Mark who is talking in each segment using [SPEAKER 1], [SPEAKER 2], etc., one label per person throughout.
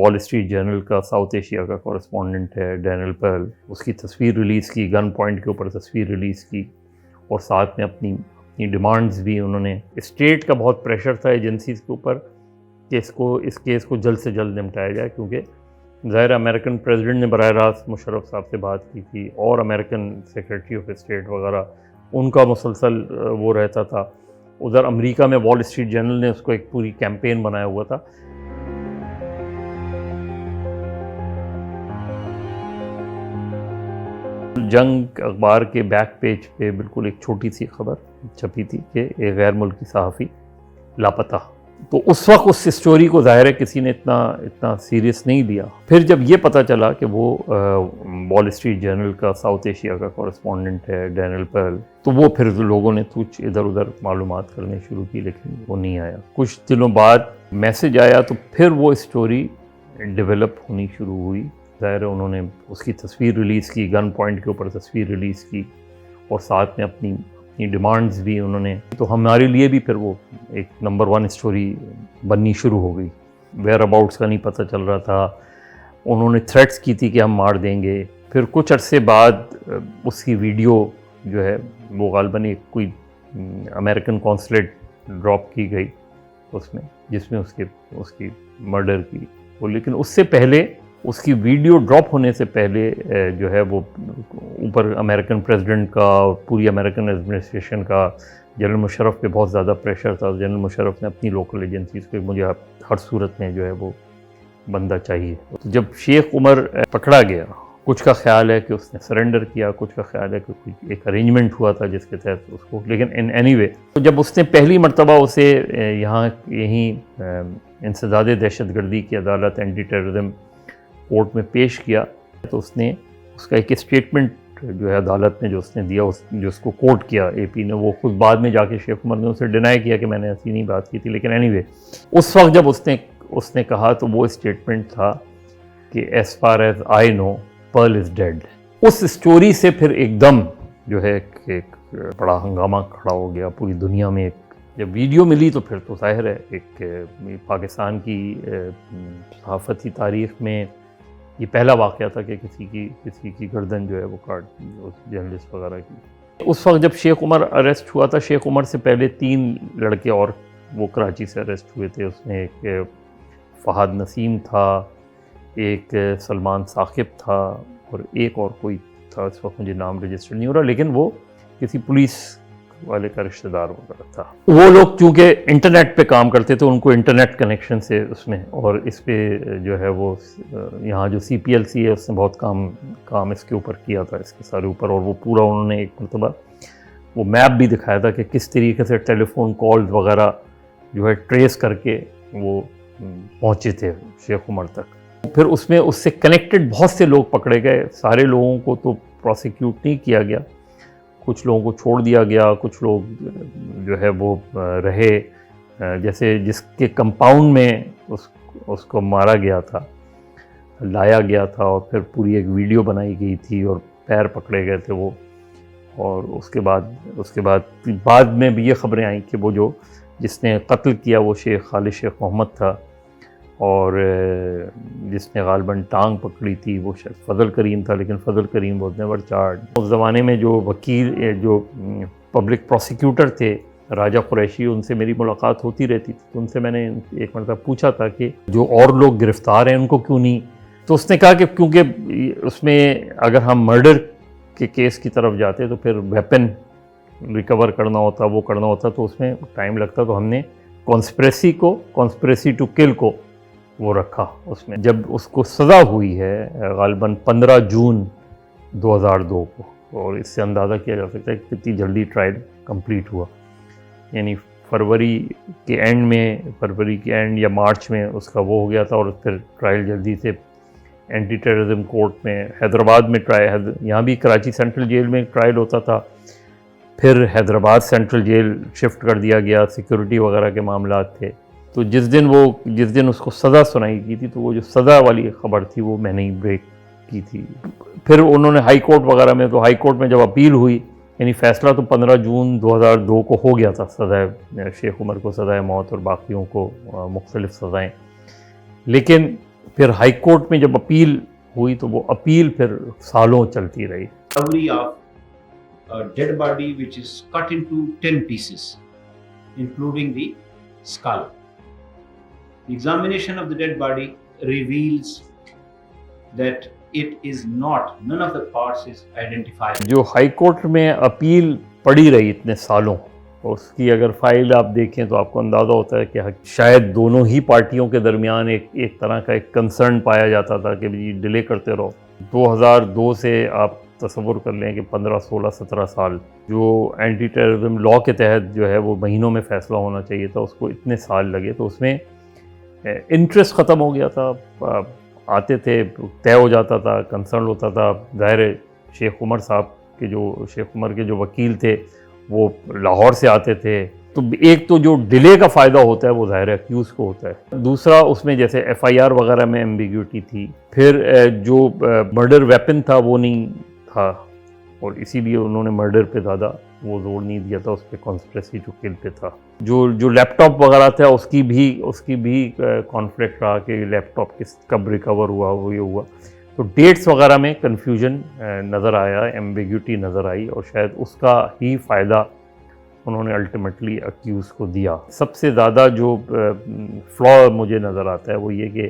[SPEAKER 1] وال street general کا south Asia کا کورسپونڈنٹ ہے ڈینیل پیرل، اس کی تصویر ریلیز کی، گن پوائنٹ کے اوپر تصویر ریلیز کی، اور ساتھ میں اپنی ڈیمانڈز بھی انہوں نے. اسٹیٹ کا بہت پریشر تھا ایجنسیز کے اوپر کہ اس کیس کو جلد سے جلد نمٹایا جائے، کیونکہ ظاہر امریکن پریزیڈنٹ نے براہ راست مشرف صاحب سے بات کی تھی، اور امریکن سیکرٹری آف اسٹیٹ وغیرہ ان کا مسلسل وہ رہتا تھا. ادھر امریکہ میں وال اسٹریٹ جرنل نے اس کو ایک پوری کیمپین بنایا ہوا تھا. جنگ اخبار کے بیک پیج پہ بالکل ایک چھوٹی سی خبر چھپی تھی کہ ایک غیر ملکی صحافی لاپتہ. تو اس وقت اس اسٹوری کو ظاہر ہے کسی نے اتنا سیریس نہیں لیا. پھر جب یہ پتہ چلا کہ وہ وال اسٹریٹ جرنل کا ساؤتھ ایشیا کا کورسپونڈنٹ ہے ڈینیل پیرل، تو وہ پھر لوگوں نے کچھ ادھر ادھر معلومات کرنے شروع کی، لیکن وہ نہیں آیا. کچھ دنوں بعد میسج آیا تو پھر وہ اسٹوری ڈیولپ ہونی شروع ہوئی. ظاہر ہے انہوں نے اس کی تصویر ریلیز کی، گن پوائنٹ کے اوپر تصویر ریلیز کی، اور ساتھ میں اپنی ڈیمانڈز بھی انہوں نے. تو ہمارے لیے بھی پھر وہ ایک نمبر 1 اسٹوری بننی شروع ہو گئی. ویئر اباؤٹس کا نہیں پتہ چل رہا تھا. انہوں نے تھریٹس کی تھی کہ ہم مار دیں گے. پھر کچھ عرصے بعد اس کی ویڈیو جو ہے وہ غالباً ایک کوئی امریکن قونصلیٹ ڈراپ کی گئی اس میں، جس میں اس کی مرڈر کی. لیکن اس سے پہلے، اس کی ویڈیو ڈراپ ہونے سے پہلے جو ہے وہ اوپر امریکن پریزیڈنٹ کا، پوری امریکن ایڈمنسٹریشن کا، جنرل مشرف پہ بہت زیادہ پریشر تھا. جنرل مشرف نے اپنی لوکل ایجنسیز کو مجھے ہر صورت میں جو ہے وہ بندہ چاہیے. جب شیخ عمر پکڑا گیا، کچھ کا خیال ہے کہ اس نے سرنڈر کیا، کچھ کا خیال ہے کہ ایک ارینجمنٹ ہوا تھا جس کے تحت اس کو، لیکن ان اینی وے جب اس نے پہلی مرتبہ اسے یہیں انسداد دہشت گردی کی عدالت اینٹی ٹیررزم کورٹ میں پیش کیا، تو اس نے اس کا ایک اسٹیٹمنٹ جو ہے عدالت میں جو اس نے دیا، جو اس کو کوٹ کیا اے پی نے، وہ خود بعد میں جا کے شیخ عمر نے اسے ڈینائی کیا کہ میں نے ایسی نہیں بات کی تھی. لیکن اینی وے اس وقت جب اس نے کہا تو وہ اسٹیٹمنٹ تھا کہ as far as I know Pearl is dead. اس اسٹوری سے پھر ایک دم جو ہے ایک بڑا ہنگامہ کھڑا ہو گیا پوری دنیا میں. جب ویڈیو ملی تو پھر تو ظاہر ہے ایک پاکستان کی صحافتی تاریخ میں یہ پہلا واقعہ تھا کہ کسی کی گردن جو ہے وہ کاٹ دی اس جرنلسٹ وغیرہ کی. اس وقت جب شیخ عمر اریسٹ ہوا تھا، شیخ عمر سے پہلے 3 لڑکے اور وہ کراچی سے اریسٹ ہوئے تھے. اس میں ایک فہد نسیم تھا، ایک سلمان ثاقب تھا، اور ایک اور کوئی تھا، اس وقت مجھے نام رجسٹر نہیں ہو رہا، لیکن وہ کسی پولیس والے کا رشتہ دار وغیرہ تھا. وہ لوگ چونکہ انٹرنیٹ پہ کام کرتے تھے، ان کو انٹرنیٹ کنیکشن سے اس میں، اور اس پہ جو ہے وہ یہاں جو CPLC ہے اس نے بہت کام اس کے اوپر کیا تھا، اس کے سارے اوپر. اور وہ پورا انہوں نے ایک مرتبہ وہ میپ بھی دکھایا تھا کہ کس طریقے سے ٹیلی فون کالز وغیرہ جو ہے ٹریس کر کے وہ پہنچے تھے شیخ عمر تک. پھر اس میں اس سے کنیکٹڈ بہت سے لوگ پکڑے گئے. سارے لوگوں کو تو پروسیکیوٹ نہیں کیا گیا، کچھ لوگوں کو چھوڑ دیا گیا، کچھ لوگ جو ہے وہ رہے. جیسے جس کے کمپاؤنڈ میں اس کو مارا گیا تھا، لایا گیا تھا، اور پھر پوری ایک ویڈیو بنائی گئی تھی اور پیر پکڑے گئے تھے وہ. اور اس کے بعد میں بھی یہ خبریں آئیں کہ وہ جس نے قتل کیا وہ خالد شیخ محمد تھا، اور جس نے غالباً ٹانگ پکڑی تھی وہ شاید فضل کریم تھا، لیکن فضل کریم واز نیور چارج. اس زمانے میں جو وکیل، جو پبلک پروسیکیوٹر تھے راجہ قریشی، ان سے میری ملاقات ہوتی رہتی تھی. تو ان سے میں نے ایک مرتبہ پوچھا تھا کہ جو اور لوگ گرفتار ہیں ان کو کیوں نہیں. تو اس نے کہا کہ کیونکہ اس میں اگر ہم مرڈر کے کیس کی طرف جاتے تو پھر ویپن ریکور کرنا ہوتا، وہ کرنا ہوتا، تو اس میں ٹائم لگتا. تو ہم نے کانسپریسی ٹو کل کو وہ رکھا اس میں. جب اس کو سزا ہوئی ہے غالباً 15 جون 2002 کو، اور اس سے اندازہ کیا جا سکتا ہے کہ کتنی جلدی ٹرائل کمپلیٹ ہوا. یعنی فروری کے اینڈ یا مارچ میں اس کا وہ ہو گیا تھا، اور پھر ٹرائل جلدی سے اینٹی ٹیررزم کورٹ میں حیدرآباد میں یہاں بھی کراچی سینٹرل جیل میں ٹرائل ہوتا تھا، پھر حیدرآباد سینٹرل جیل شفٹ کر دیا گیا، سیکیورٹی وغیرہ کے معاملات تھے. تو جس دن اس کو سزا سنائی کی تھی، تو وہ جو سزا والی خبر تھی وہ میں نے ہی بریک کی تھی. پھر انہوں نے ہائی کورٹ وغیرہ میں، تو ہائی کورٹ میں جب اپیل ہوئی، یعنی فیصلہ تو 15 جون 2002 کو ہو گیا تھا، سزائے شیخ عمر کو سزائے موت اور باقیوں کو مختلف سزائیں. لیکن پھر ہائی کورٹ میں جب اپیل ہوئی تو وہ اپیل پھر سالوں چلتی رہی.
[SPEAKER 2] Recovery of a dead body which is cut into 10 pieces, including the skull. The examination of the dead body reveals that it is not, none of the parts is identified.
[SPEAKER 1] جو high court میں appeal پڑی رہی اتنے سالوں، اس کی اگر file آپ دیکھیں تو آپ کو اندازہ ہوتا ہے کہ شاید دونوں ہی پارٹیوں کے درمیان ایک طرح کا ایک کنسرن پایا جاتا تھا کہ جی ڈیلے کرتے رہو. 2002 سے آپ تصور کر لیں کہ 15 16 17 سال جو اینٹی ٹیررزم لاء کے تحت جو ہے وہ مہینوں میں فیصلہ ہونا چاہیے تھا، اس کو اتنے سال لگے. تو اس میں انٹرسٹ ختم ہو گیا تھا. آتے تھے، طے ہو جاتا تھا، کنسرن ہوتا تھا. ظاہر ہے شیخ عمر صاحب کے شیخ عمر کے جو وکیل تھے وہ لاہور سے آتے تھے. تو ایک تو جو ڈیلے کا فائدہ ہوتا ہے وہ ظاہر ہے اکیوز کو ہوتا ہے. دوسرا اس میں جیسے ایف آئی آر وغیرہ میں ایمبیگوٹی تھی. پھر جو مرڈر ویپن تھا وہ نہیں تھا، اور اسی لیے انہوں نے مرڈر پہ زیادہ وہ زور نہیں دیا تھا، اس پہ کانسپریسی ٹو کل پہ تھا. جو لیپ ٹاپ وغیرہ تھا اس کی بھی کانفلکٹ رہا کہ لیپ ٹاپ کب ریکور ہوا، وہ یہ ہوا. تو ڈیٹس وغیرہ میں کنفیوژن نظر آیا، ایمبیگوٹی نظر آئی، اور شاید اس کا ہی فائدہ انہوں نے الٹیمیٹلی اکیوز کو دیا. سب سے زیادہ جو فلا مجھے نظر آتا ہے وہ یہ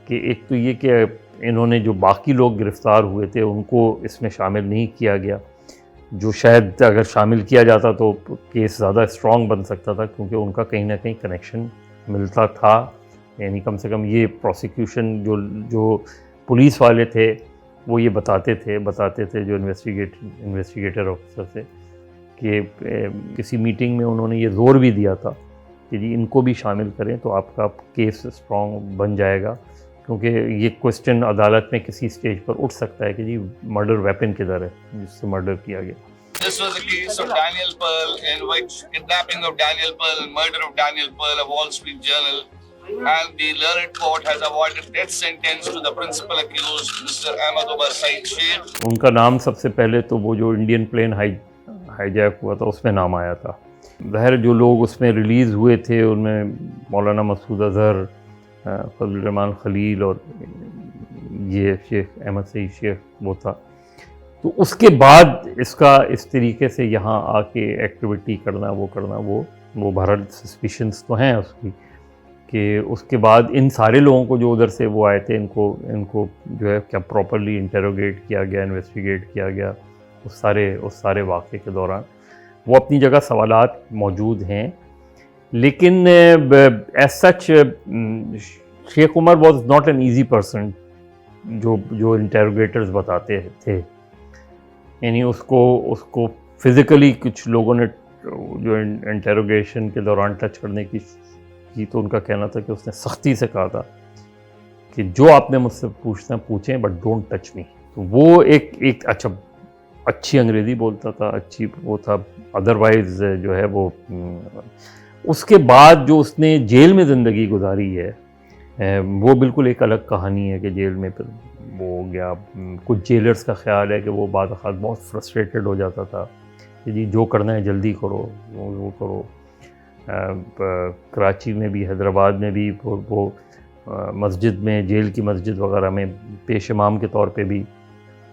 [SPEAKER 1] کہ ایک تو یہ کہ انہوں نے جو باقی لوگ گرفتار ہوئے تھے ان کو اس میں شامل نہیں کیا گیا، جو شاید اگر شامل کیا جاتا تو کیس زیادہ اسٹرانگ بن سکتا تھا، کیونکہ ان کا کہیں نہ کہیں کنیکشن ملتا تھا. یعنی کم سے کم یہ پروسیکیوشن جو پولیس والے تھے وہ یہ بتاتے تھے جو انویسٹیگیٹر آفیسر تھے کہ کسی میٹنگ میں انہوں نے یہ زور بھی دیا تھا کہ جی ان کو بھی شامل کریں تو آپ کا کیس اسٹرانگ بن جائے گا، کیونکہ یہ کوسچن عدالت میں کسی سٹیج پر اٹھ سکتا ہے کہ جی مرڈر ویپن کدھر ہے جس سے مرڈر کیا گیا.
[SPEAKER 3] This was a case of Daniel Pearl, in which kidnapping of Daniel Pearl, murder of Daniel Pearl, a Wall Street Journal, and the learned court has awarded death sentence to the principal accused, Mr. Ahmad Umar Saeed Sheikh.
[SPEAKER 1] ان کا نام سب سے پہلے تو وہ جو Indian plane high Jack ہوا تھا اس میں نام آیا تھا. ظاہر جو لوگ اس میں ریلیز ہوئے تھے ان میں مولانا مسعود اظہر، فضل الرحمان خلیل، اور یہ شیخ احمد سعید شیخ وہ تھا. تو اس کے بعد اس طریقے سے یہاں آ کے ایکٹیویٹی کرنا وہ بہرحال سسپیشنس تو ہیں اس کی، کہ اس کے بعد ان سارے لوگوں کو جو ادھر سے وہ آئے تھے ان کو جو ہے کیا پراپرلی انٹیروگیٹ کیا گیا، انویسٹیگیٹ کیا گیا اس سارے واقعے کے دوران. وہ اپنی جگہ سوالات موجود ہیں، لیکن as such Sheikh Omar was not an easy person جو انٹیروگیٹرز بتاتے تھے. یعنی اس کو فزیکلی کچھ لوگوں نے جو انٹیروگیشن کے دوران ٹچ کرنے کی تو ان کا کہنا تھا کہ اس نے سختی سے کہا تھا کہ جو آپ نے مجھ سے پوچھنا پوچھیں بٹ ڈونٹ ٹچ می. تو وہ ایک اچھی انگریزی بولتا تھا، اچھی وہ تھا. ادروائز جو ہے وہ اس کے بعد جو اس نے جیل میں زندگی گزاری ہے وہ بالکل ایک الگ کہانی ہے کہ جیل میں پھر وہ ہو گیا. کچھ جیلرز کا خیال ہے کہ وہ بعض اوقات بہت فرسٹریٹڈ ہو جاتا تھا کہ جی جو کرنا ہے جلدی کرو، وہ کرو. کراچی میں بھی، حیدرآباد میں بھی وہ مسجد میں، جیل کی مسجد وغیرہ میں پیش امام کے طور پہ بھی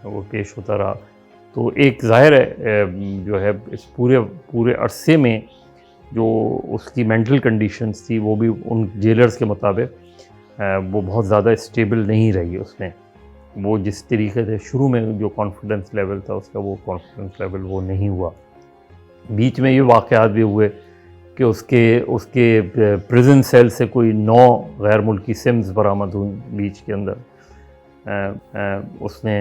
[SPEAKER 1] وہ پیش ہوتا رہا. تو ایک ظاہر ہے جو ہے اس پورے عرصے میں جو اس کی مینٹل کنڈیشنز تھی وہ بھی ان جیلرز کے مطابق وہ بہت زیادہ اسٹیبل نہیں رہی. اس میں وہ جس طریقے سے شروع میں جو کانفیڈنس لیول تھا اس کا وہ کانفیڈنس لیول وہ نہیں ہوا. بیچ میں یہ واقعات بھی ہوئے کہ اس کے پریزن سیل سے کوئی 9 غیر ملکی سمز برآمد ہوئیں بیچ کے اندر. اس نے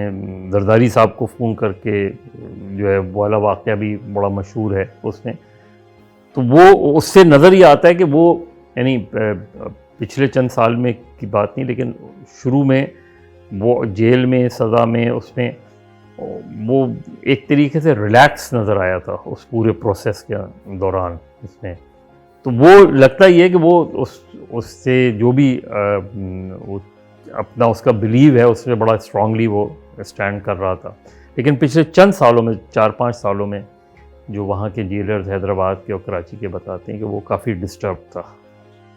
[SPEAKER 1] زرداری صاحب کو فون کر کے جو ہے والا واقعہ بھی بڑا مشہور ہے اس میں. تو وہ اس سے نظر یہ آتا ہے کہ وہ یعنی پچھلے چند سال میں کی بات نہیں، لیکن شروع میں وہ جیل میں سزا میں اس میں وہ ایک طریقے سے ریلیکس نظر آیا تھا اس پورے پروسیس کے دوران اس میں. تو وہ لگتا ہی ہے کہ وہ اس سے جو بھی اپنا اس کا بلیو ہے اس سے بڑا اسٹرانگلی وہ اسٹینڈ کر رہا تھا. لیکن پچھلے چند سالوں میں 4-5 سالوں میں جو وہاں کے جیلرز حیدرآباد کے اور کراچی کے بتاتے ہیں کہ وہ کافی ڈسٹرب تھا.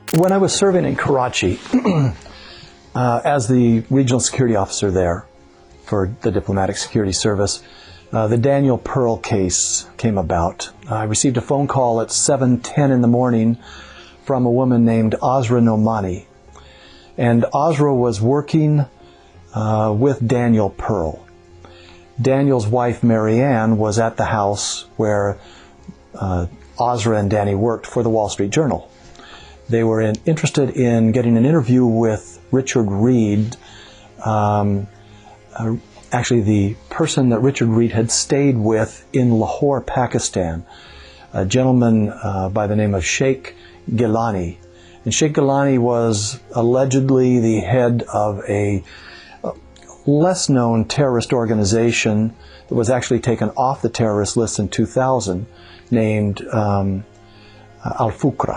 [SPEAKER 4] When I was serving in Karachi, As the regional security officer there for the Diplomatic Security Service, the Daniel Pearl case came about. I received a phone call at 7:10 in the morning from a woman named Azra Nomani. And Azra was working with Daniel Pearl. Daniel's wife, Marianne, was at the house where Azra and Danny worked for the Wall Street Journal. They were interested in getting an interview with Richard Reed, actually the person that Richard Reed had stayed with in Lahore, Pakistan, a gentleman by the name of Sheikh Gilani. And Sheikh Gilani was allegedly the head of a less-known terrorist organization that was actually taken off the terrorist list in 2000, named Al-Fuqra.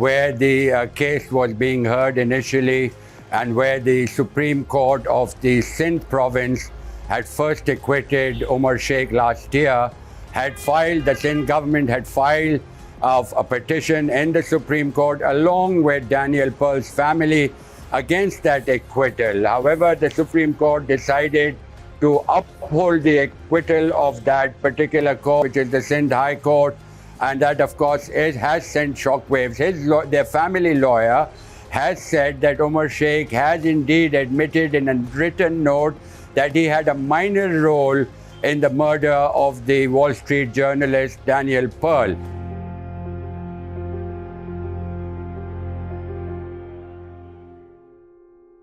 [SPEAKER 5] Where the case was being heard initially and where the Supreme Court of the Sindh province had first acquitted Umar Sheikh last year, the Sindh government had filed a petition in the Supreme Court along with Daniel Pearl's family against that acquittal. However, the Supreme Court decided to uphold the acquittal of that particular court, which is the Sindh High Court, and that, of course, has sent shockwaves. Their family lawyer has said that Umar Sheikh has indeed admitted in a written note that he had a minor role in the murder of the Wall Street journalist Daniel Pearl.